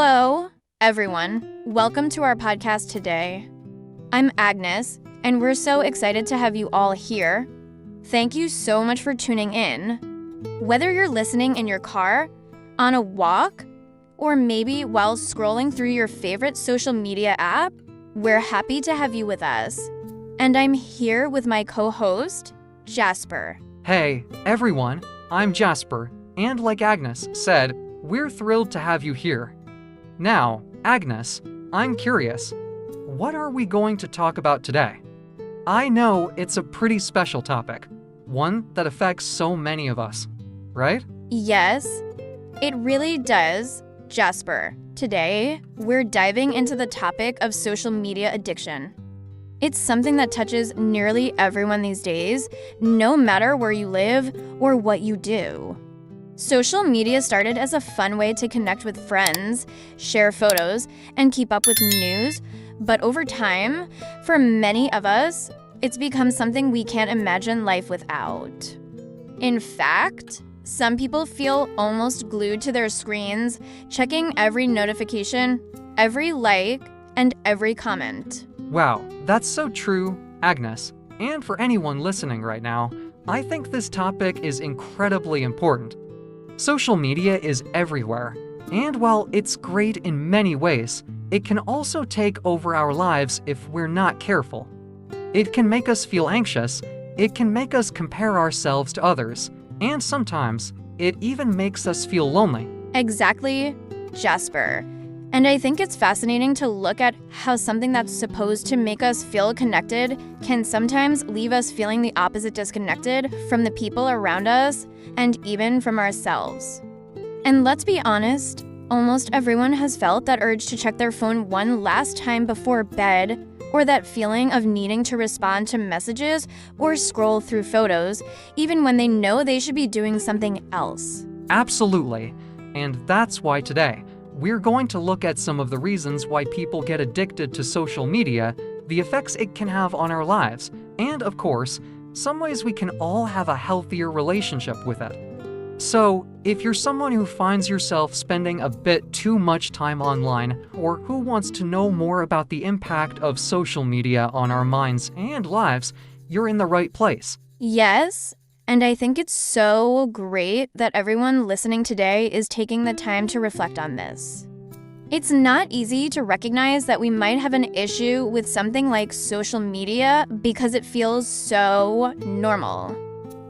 Hello, everyone. Welcome to our podcast today. I'm Agnes, and we're so excited to have you all here. Thank you so much for tuning in. Whether you're listening in your car, on a walk, or maybe while scrolling through your favorite social media app, we're happy to have you with us. And I'm here with my co-host, Jasper. Hey, everyone, I'm Jasper, and like Agnes said, we're thrilled to have you here. Now, Agnes, I'm curious, what are we going to talk about today? I know it's a pretty special topic, one that affects so many of us, right? Yes, it really does, Jasper. Today, we're diving into the topic of social media addiction. It's something that touches nearly everyone these days, no matter where you live or what you do. Social media started as a fun way to connect with friends, share photos, and keep up with news, but over time, for many of us, it's become something we can't imagine life without. In fact, some people feel almost glued to their screens, checking every notification, every like, and every comment. Wow, that's so true, Agnes. And for anyone listening right now, I think this topic is incredibly important. Social media is everywhere, and while it's great in many ways, it can also take over our lives if we're not careful. It can make us feel anxious, it can make us compare ourselves to others, and sometimes it even makes us feel lonely. Exactly, Jasper. And I think it's fascinating to look at how something that's supposed to make us feel connected can sometimes leave us feeling the opposite, disconnected from the people around us and even from ourselves. And let's be honest, almost everyone has felt that urge to check their phone one last time before bed, or that feeling of needing to respond to messages or scroll through photos, even when they know they should be doing something else. Absolutely. And that's why today, we're going to look at some of the reasons why people get addicted to social media, the effects it can have on our lives, and of course, some ways we can all have a healthier relationship with it. So, if you're someone who finds yourself spending a bit too much time online, or who wants to know more about the impact of social media on our minds and lives, you're in the right place. Yes, and I think it's so great that everyone listening today is taking the time to reflect on this. It's not easy to recognize that we might have an issue with something like social media because it feels so normal.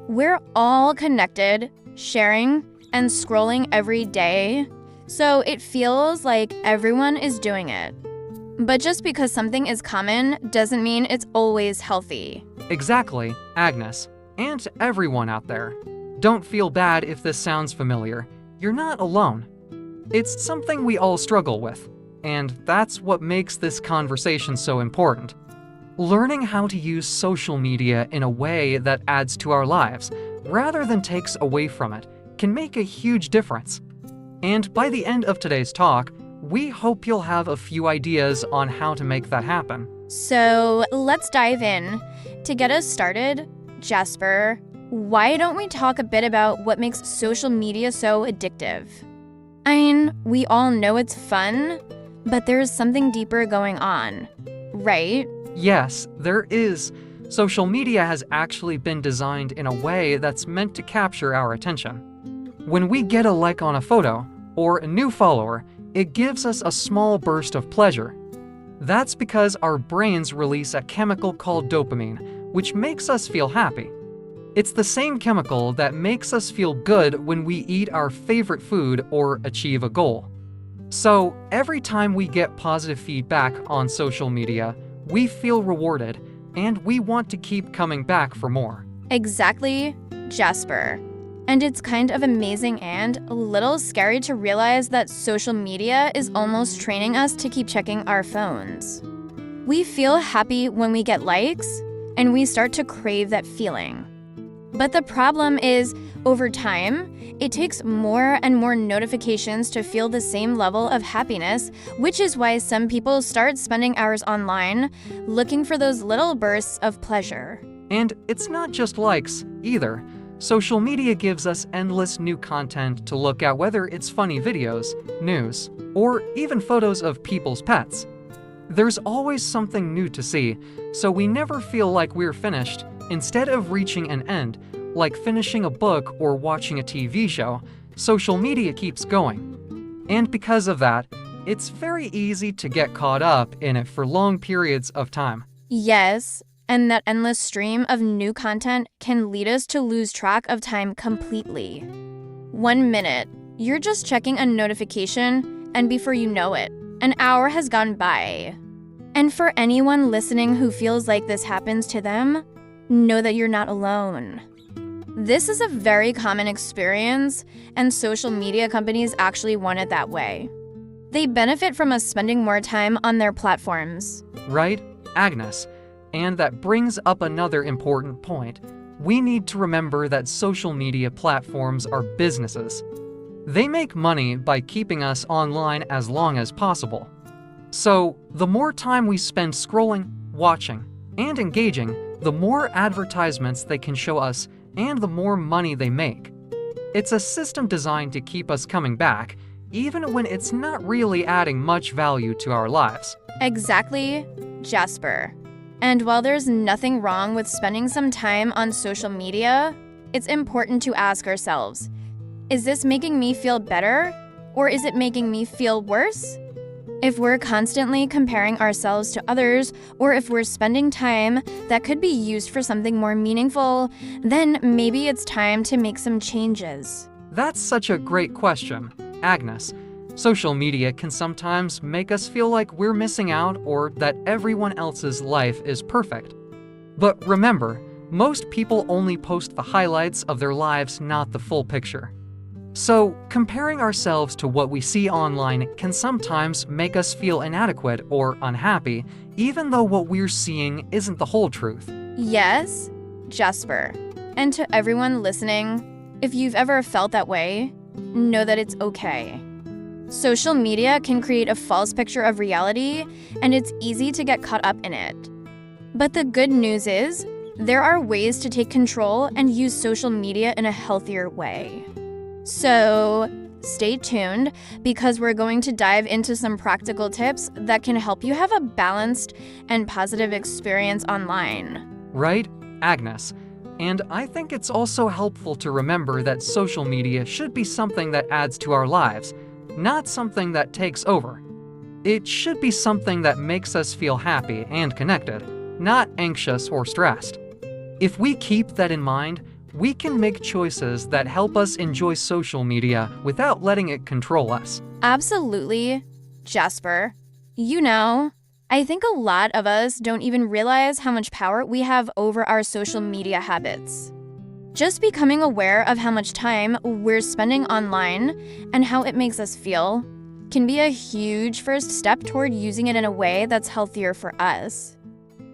We're all connected, sharing, and scrolling every day, so it feels like everyone is doing it. But just because something is common doesn't mean it's always healthy. Exactly, Agnes. And to everyone out there, don't feel bad if this sounds familiar. You're not alone. It's something we all struggle with, and that's what makes this conversation so important. Learning how to use social media in a way that adds to our lives, rather than takes away from it, can make a huge difference. And by the end of today's talk, we hope you'll have a few ideas on how to make that happen. So let's dive in. To get us started, Jasper, why don't we talk a bit about what makes social media so addictive? I mean, we all know it's fun, but there's something deeper going on, right? Yes, there is. Social media has actually been designed in a way that's meant to capture our attention. When we get a like on a photo or a new follower, it gives us a small burst of pleasure. That's because our brains release a chemical called dopamine, which makes us feel happy. It's the same chemical that makes us feel good when we eat our favorite food or achieve a goal. So, every time we get positive feedback on social media, we feel rewarded, and we want to keep coming back for more. Exactly, Jasper. And it's kind of amazing and a little scary to realize that social media is almost training us to keep checking our phones. We feel happy when we get likes, and we start to crave that feeling. But the problem is, over time, it takes more and more notifications to feel the same level of happiness, which is why some people start spending hours online looking for those little bursts of pleasure. And it's not just likes, either. Social media gives us endless new content to look at, whether it's funny videos, news, or even photos of people's pets. There's always something new to see, so we never feel like we're finished. Instead of reaching an end, like finishing a book or watching a TV show, social media keeps going. And because of that, it's very easy to get caught up in it for long periods of time. Yes, and that endless stream of new content can lead us to lose track of time completely. 1 minute, you're just checking a notification, and before you know it, an hour has gone by. And for anyone listening who feels like this happens to them, know that you're not alone. This is a very common experience, and social media companies actually want it that way. They benefit from us spending more time on their platforms. Right, Agnes? And that brings up another important point. We need to remember that social media platforms are businesses. They make money by keeping us online as long as possible. So, the more time we spend scrolling, watching, and engaging, the more advertisements they can show us and the more money they make. It's a system designed to keep us coming back, even when it's not really adding much value to our lives. Exactly, Jasper. And while there's nothing wrong with spending some time on social media, it's important to ask ourselves, is this making me feel better, or is it making me feel worse? If we're constantly comparing ourselves to others, or if we're spending time that could be used for something more meaningful, then maybe it's time to make some changes. That's such a great question, Agnes. Social media can sometimes make us feel like we're missing out or that everyone else's life is perfect. But remember, most people only post the highlights of their lives, not the full picture. So, comparing ourselves to what we see online can sometimes make us feel inadequate or unhappy, even though what we're seeing isn't the whole truth. Yes, Jasper. And to everyone listening, if you've ever felt that way, know that it's okay. Social media can create a false picture of reality, and it's easy to get caught up in it. But the good news is, there are ways to take control and use social media in a healthier way. So, stay tuned, because we're going to dive into some practical tips that can help you have a balanced and positive experience online. Right, Agnes? And I think it's also helpful to remember that social media should be something that adds to our lives, not something that takes over. It should be something that makes us feel happy and connected, not anxious or stressed. If we keep that in mind, we can make choices that help us enjoy social media without letting it control us. Absolutely, Jasper. You know, I think a lot of us don't even realize how much power we have over our social media habits. Just becoming aware of how much time we're spending online and how it makes us feel can be a huge first step toward using it in a way that's healthier for us.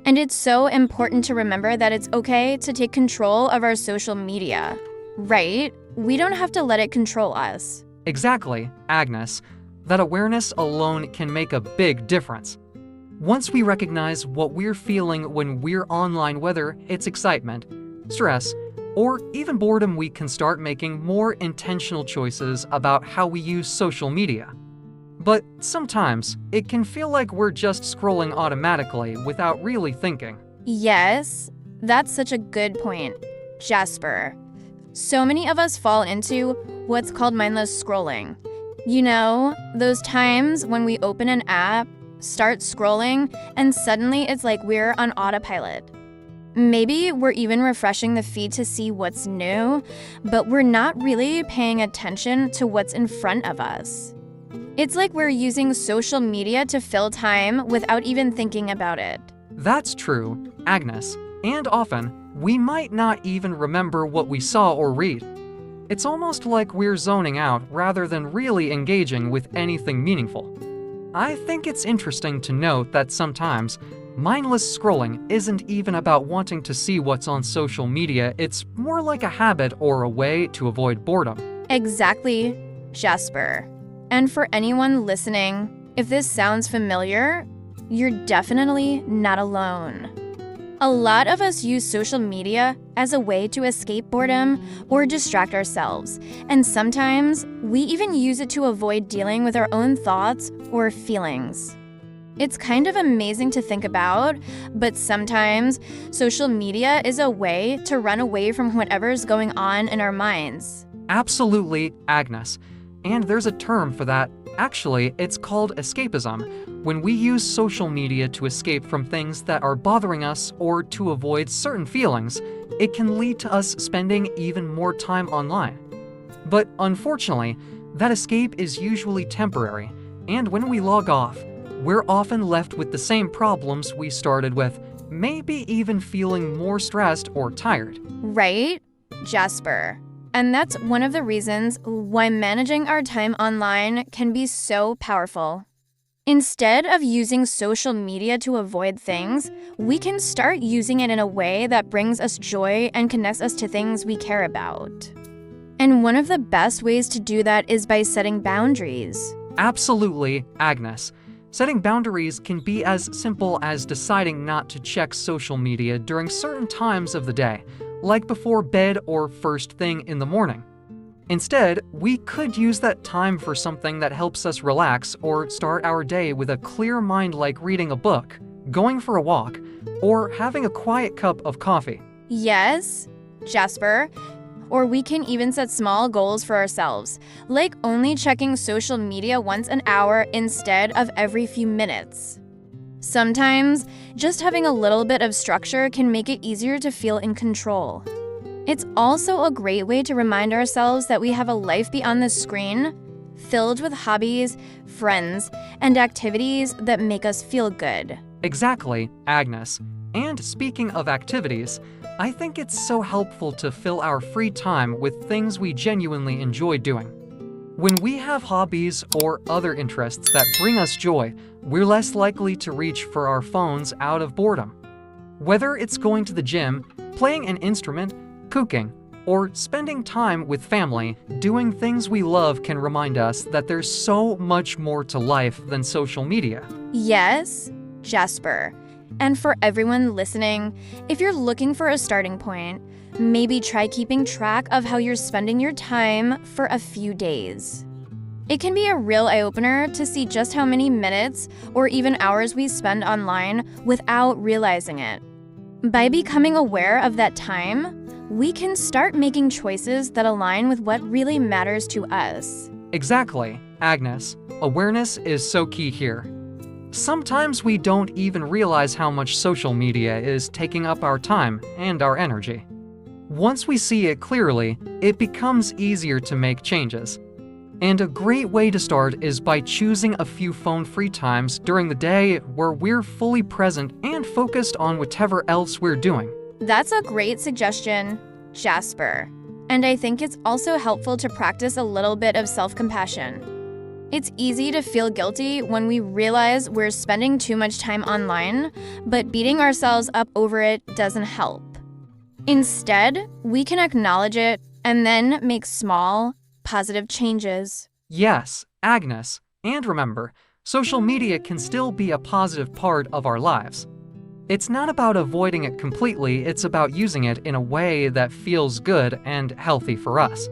And it's so important to remember that it's okay to take control of our social media, right? We don't have to let it control us. Exactly, Agnes. That awareness alone can make a big difference. Once we recognize what we're feeling when we're online, whether it's excitement, stress, or even boredom, we can start making more intentional choices about how we use social media. But sometimes, it can feel like we're just scrolling automatically without really thinking. Yes, that's such a good point, Jasper. So many of us fall into what's called mindless scrolling. You know, those times when we open an app, start scrolling, and suddenly it's like we're on autopilot. Maybe we're even refreshing the feed to see what's new, but we're not really paying attention to what's in front of us. It's like we're using social media to fill time without even thinking about it. That's true, Agnes. And often, we might not even remember what we saw or read. It's almost like we're zoning out rather than really engaging with anything meaningful. I think it's interesting to note that sometimes, mindless scrolling isn't even about wanting to see what's on social media. It's more like a habit or a way to avoid boredom. Exactly, Jasper. And for anyone listening, if this sounds familiar, you're definitely not alone. A lot of us use social media as a way to escape boredom or distract ourselves, and sometimes we even use it to avoid dealing with our own thoughts or feelings. It's kind of amazing to think about, but sometimes social media is a way to run away from whatever's going on in our minds. Absolutely, Agnes. And there's a term for that. Actually, it's called escapism, when we use social media to escape from things that are bothering us or to avoid certain feelings. It can lead to us spending even more time online. But unfortunately, that escape is usually temporary, and when we log off, we're often left with the same problems we started with, maybe even feeling more stressed or tired. Right, Jasper? And that's one of the reasons why managing our time online can be so powerful. Instead of using social media to avoid things, we can start using it in a way that brings us joy and connects us to things we care about. And one of the best ways to do that is by setting boundaries. Absolutely, Agnes. Setting boundaries can be as simple as deciding not to check social media during certain times of the day, like before bed or first thing in the morning. Instead, we could use that time for something that helps us relax or start our day with a clear mind, like reading a book, going for a walk, or having a quiet cup of coffee. Yes, Jasper. Or we can even set small goals for ourselves, like only checking social media once an hour instead of every few minutes. Sometimes, just having a little bit of structure can make it easier to feel in control. It's also a great way to remind ourselves that we have a life beyond the screen, filled with hobbies, friends, and activities that make us feel good. Exactly, Agnes. And speaking of activities, I think it's so helpful to fill our free time with things we genuinely enjoy doing. When we have hobbies or other interests that bring us joy, we're less likely to reach for our phones out of boredom. Whether it's going to the gym, playing an instrument, cooking, or spending time with family, doing things we love can remind us that there's so much more to life than social media. Yes, Jasper. And for everyone listening, if you're looking for a starting point, maybe try keeping track of how you're spending your time for a few days. It can be a real eye-opener to see just how many minutes or even hours we spend online without realizing it. By becoming aware of that time, we can start making choices that align with what really matters to us. Exactly, Agnes. Awareness is so key here. Sometimes we don't even realize how much social media is taking up our time and our energy. Once we see it clearly, it becomes easier to make changes. And a great way to start is by choosing a few phone-free times during the day where we're fully present and focused on whatever else we're doing. That's a great suggestion, Jasper. And I think it's also helpful to practice a little bit of self-compassion. It's easy to feel guilty when we realize we're spending too much time online, but beating ourselves up over it doesn't help. Instead, we can acknowledge it and then make small, positive changes. Yes, Agnes. And remember, social media can still be a positive part of our lives. It's not about avoiding it completely, it's about using it in a way that feels good and healthy for us.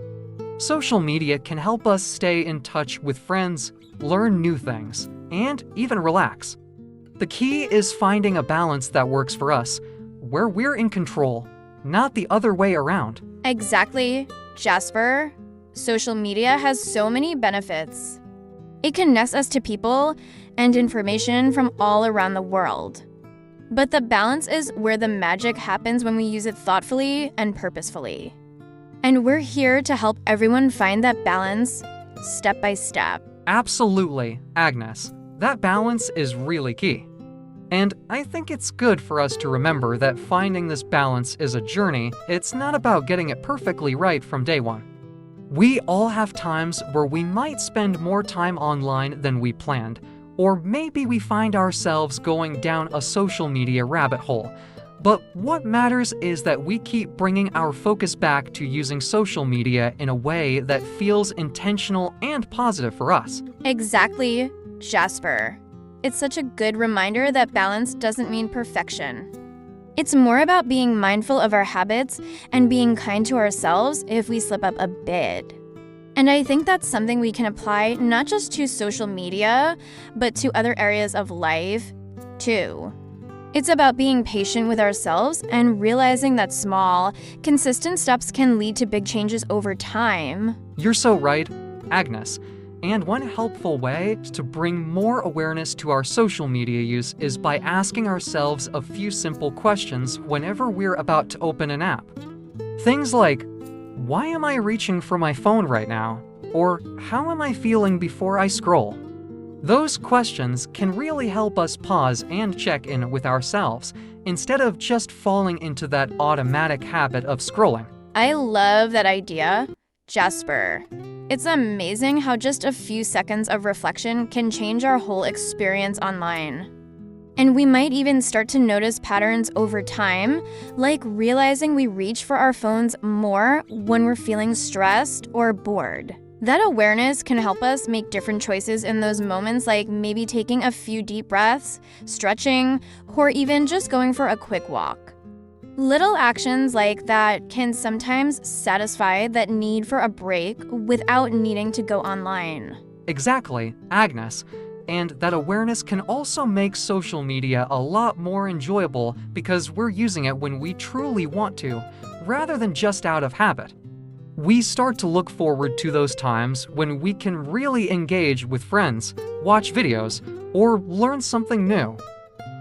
Social media can help us stay in touch with friends, learn new things, and even relax. The key is finding a balance that works for us, where we're in control, not the other way around. Exactly, Jasper. Social media has so many benefits. It connects us to people and information from all around the world. But the balance is where the magic happens when we use it thoughtfully and purposefully. And we're here to help everyone find that balance step by step. Absolutely, Agnes. That balance is really key. And I think it's good for us to remember that finding this balance is a journey. It's not about getting it perfectly right from day one. We all have times where we might spend more time online than we planned, or maybe we find ourselves going down a social media rabbit hole. But what matters is that we keep bringing our focus back to using social media in a way that feels intentional and positive for us. Exactly, Jasper. It's such a good reminder that balance doesn't mean perfection. It's more about being mindful of our habits and being kind to ourselves if we slip up a bit. And I think that's something we can apply not just to social media, but to other areas of life, too. It's about being patient with ourselves and realizing that small, consistent steps can lead to big changes over time. You're so right, Agnes. And one helpful way to bring more awareness to our social media use is by asking ourselves a few simple questions whenever we're about to open an app. Things like, why am I reaching for my phone right now? Or how am I feeling before I scroll? Those questions can really help us pause and check in with ourselves instead of just falling into that automatic habit of scrolling. I love that idea, Jasper. It's amazing how just a few seconds of reflection can change our whole experience online. And we might even start to notice patterns over time, like realizing we reach for our phones more when we're feeling stressed or bored. That awareness can help us make different choices in those moments, like maybe taking a few deep breaths, stretching, or even just going for a quick walk. Little actions like that can sometimes satisfy that need for a break without needing to go online. Exactly, Agnes. And that awareness can also make social media a lot more enjoyable because we're using it when we truly want to, rather than just out of habit. We start to look forward to those times when we can really engage with friends, watch videos, or learn something new.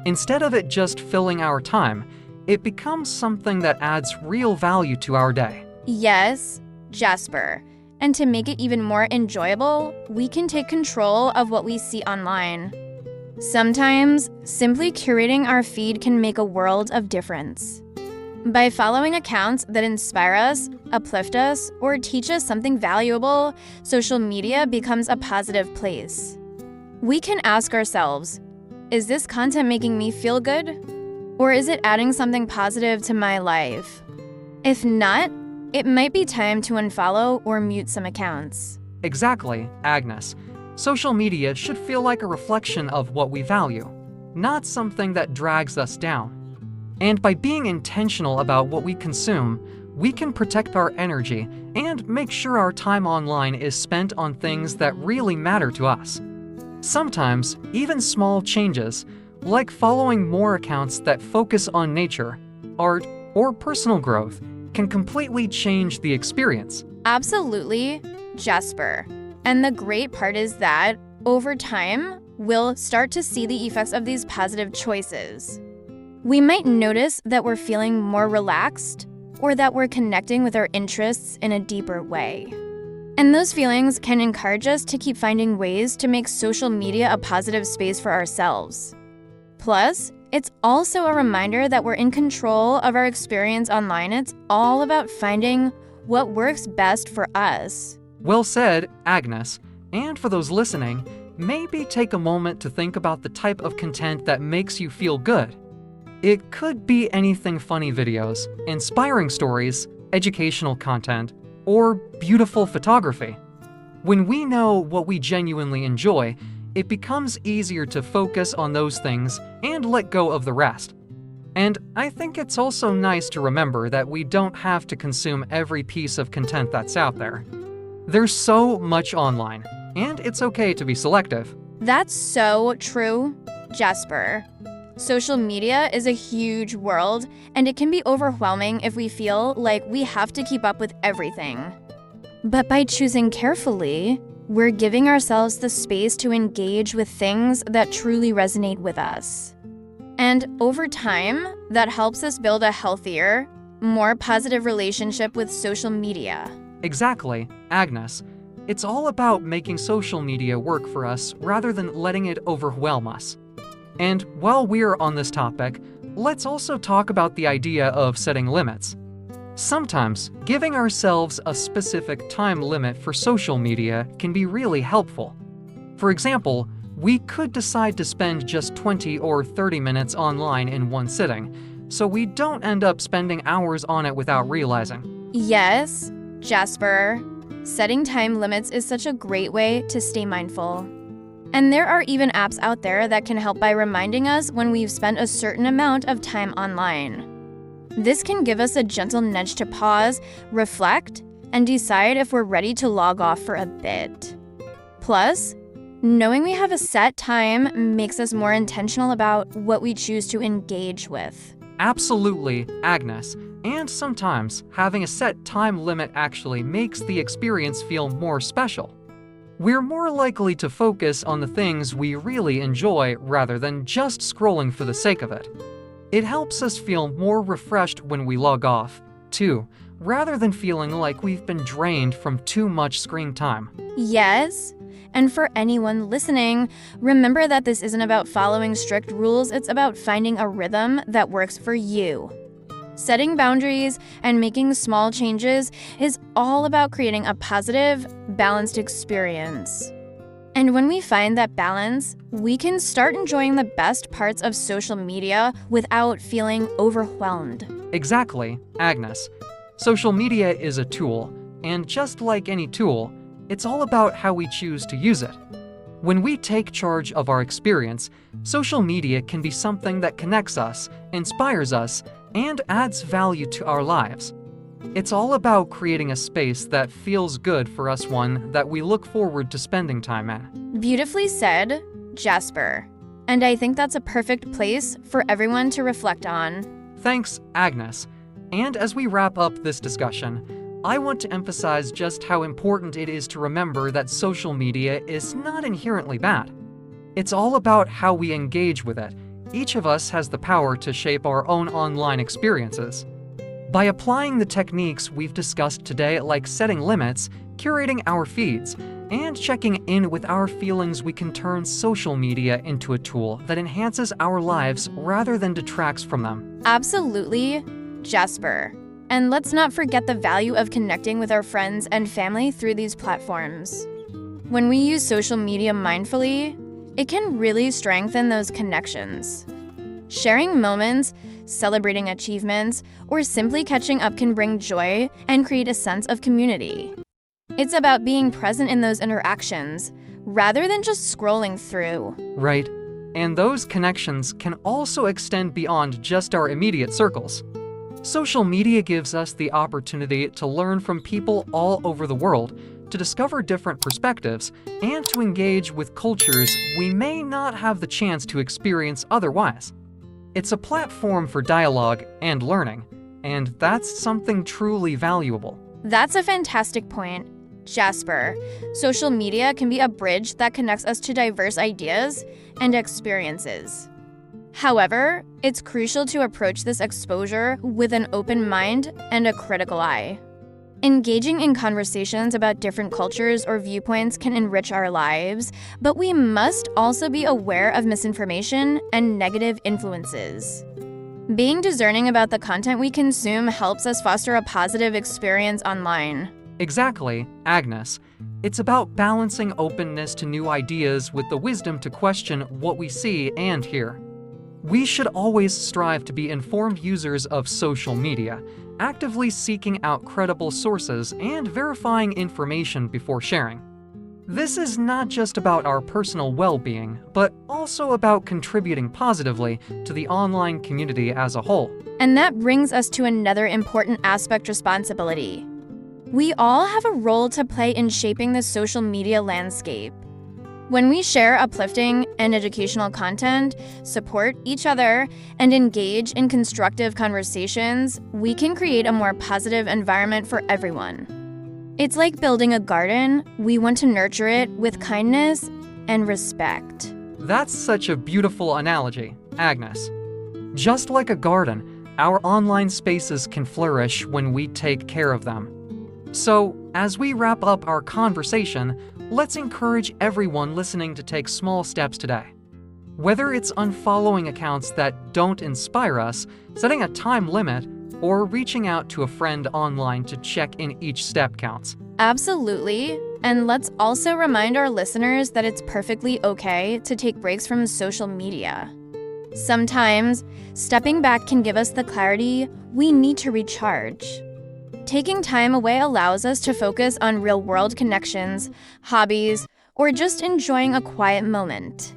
Instead of it just filling our time, it becomes something that adds real value to our day. Yes, Jasper. And to make it even more enjoyable, we can take control of what we see online. Sometimes, simply curating our feed can make a world of difference. By following accounts that inspire us, uplift us, or teach us something valuable, social media becomes a positive place. We can ask ourselves, is this content making me feel good? Or is it adding something positive to my life? If not, it might be time to unfollow or mute some accounts. Exactly, Agnes. Social media should feel like a reflection of what we value, not something that drags us down. And by being intentional about what we consume, we can protect our energy and make sure our time online is spent on things that really matter to us. Sometimes, even small changes, like following more accounts that focus on nature, art, or personal growth, can completely change the experience. Absolutely, Jasper. And the great part is that, over time, we'll start to see the effects of these positive choices. We might notice that we're feeling more relaxed, or that we're connecting with our interests in a deeper way. And those feelings can encourage us to keep finding ways to make social media a positive space for ourselves. Plus, it's also a reminder that we're in control of our experience online. It's all about finding what works best for us. Well said, Agnes. And for those listening, maybe take a moment to think about the type of content that makes you feel good. It could be anything: funny videos, inspiring stories, educational content, or beautiful photography. When we know what we genuinely enjoy, it becomes easier to focus on those things and let go of the rest. And I think it's also nice to remember that we don't have to consume every piece of content that's out there. There's so much online, and it's okay to be selective. That's so true, Jasper. Social media is a huge world, and it can be overwhelming if we feel like we have to keep up with everything. But by choosing carefully, we're giving ourselves the space to engage with things that truly resonate with us. And over time, that helps us build a healthier, more positive relationship with social media. Exactly, Agnes. It's all about making social media work for us rather than letting it overwhelm us. And while we're on this topic, let's also talk about the idea of setting limits. Sometimes, giving ourselves a specific time limit for social media can be really helpful. For example, we could decide to spend just 20 or 30 minutes online in one sitting, so we don't end up spending hours on it without realizing. Yes, Jasper. Setting time limits is such a great way to stay mindful. And there are even apps out there that can help by reminding us when we've spent a certain amount of time online. This can give us a gentle nudge to pause, reflect, and decide if we're ready to log off for a bit. Plus, knowing we have a set time makes us more intentional about what we choose to engage with. Absolutely, Agnes. And sometimes, having a set time limit actually makes the experience feel more special. We're more likely to focus on the things we really enjoy rather than just scrolling for the sake of it. It helps us feel more refreshed when we log off, too, rather than feeling like we've been drained from too much screen time. Yes, and for anyone listening, remember that this isn't about following strict rules, it's about finding a rhythm that works for you. Setting boundaries and making small changes is all about creating a positive, balanced experience. And when we find that balance, we can start enjoying the best parts of social media without feeling overwhelmed. Exactly, Agnes. Social media is a tool, and just like any tool, it's all about how we choose to use it. When we take charge of our experience, social media can be something that connects us, inspires us, and adds value to our lives. It's all about creating a space that feels good for us, one that we look forward to spending time in. Beautifully said, Jasper. And I think that's a perfect place for everyone to reflect on. Thanks, Agnes. And as we wrap up this discussion, I want to emphasize just how important it is to remember that social media is not inherently bad. It's all about how we engage with it. Each of us has the power to shape our own online experiences. By applying the techniques we've discussed today, like setting limits, curating our feeds, and checking in with our feelings, we can turn social media into a tool that enhances our lives rather than detracts from them. Absolutely, Jasper. And let's not forget the value of connecting with our friends and family through these platforms. When we use social media mindfully, it can really strengthen those connections. Sharing moments, celebrating achievements, or simply catching up can bring joy and create a sense of community. It's about being present in those interactions, rather than just scrolling through. Right. And those connections can also extend beyond just our immediate circles. Social media gives us the opportunity to learn from people all over the world, to discover different perspectives, and to engage with cultures we may not have the chance to experience otherwise. It's a platform for dialogue and learning, and that's something truly valuable. That's a fantastic point, Jasper. Social media can be a bridge that connects us to diverse ideas and experiences. However, it's crucial to approach this exposure with an open mind and a critical eye. Engaging in conversations about different cultures or viewpoints can enrich our lives, but we must also be aware of misinformation and negative influences. Being discerning about the content we consume helps us foster a positive experience online. Exactly, Agnes. It's about balancing openness to new ideas with the wisdom to question what we see and hear. We should always strive to be informed users of social media, actively seeking out credible sources and verifying information before sharing. This is not just about our personal well-being, but also about contributing positively to the online community as a whole. And that brings us to another important aspect: responsibility. We all have a role to play in shaping the social media landscape. When we share uplifting and educational content, support each other, and engage in constructive conversations, we can create a more positive environment for everyone. It's like building a garden. We want to nurture it with kindness and respect. That's such a beautiful analogy, Agnes. Just like a garden, our online spaces can flourish when we take care of them. So, as we wrap up our conversation, let's encourage everyone listening to take small steps today. Whether it's unfollowing accounts that don't inspire us, setting a time limit, or reaching out to a friend online to check in, each step counts. Absolutely. And let's also remind our listeners that it's perfectly okay to take breaks from social media. Sometimes, stepping back can give us the clarity we need to recharge. Taking time away allows us to focus on real-world connections, hobbies, or just enjoying a quiet moment.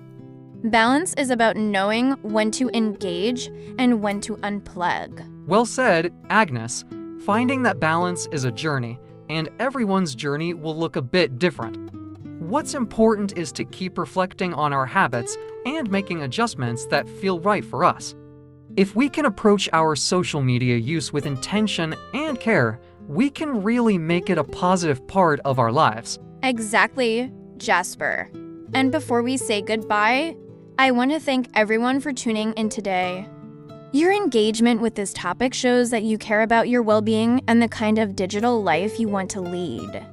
Balance is about knowing when to engage and when to unplug. Well said, Agnes. Finding that balance is a journey, and everyone's journey will look a bit different. What's important is to keep reflecting on our habits and making adjustments that feel right for us. If we can approach our social media use with intention and care, we can really make it a positive part of our lives. Exactly, Jasper. And before we say goodbye, I want to thank everyone for tuning in today. Your engagement with this topic shows that you care about your well-being and the kind of digital life you want to lead.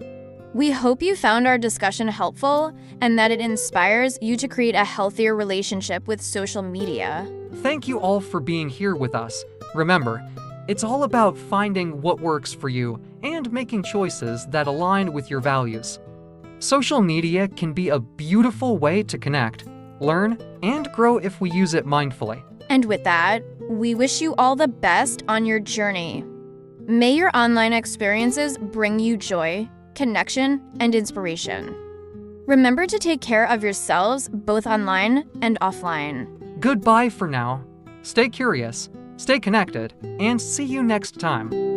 We hope you found our discussion helpful and that it inspires you to create a healthier relationship with social media. Thank you all for being here with us. Remember, it's all about finding what works for you and making choices that align with your values. Social media can be a beautiful way to connect, learn, and grow if we use it mindfully. And with that, we wish you all the best on your journey. May your online experiences bring you joy, connection, and inspiration. Remember to take care of yourselves both online and offline. Goodbye for now. Stay curious, stay connected, and see you next time.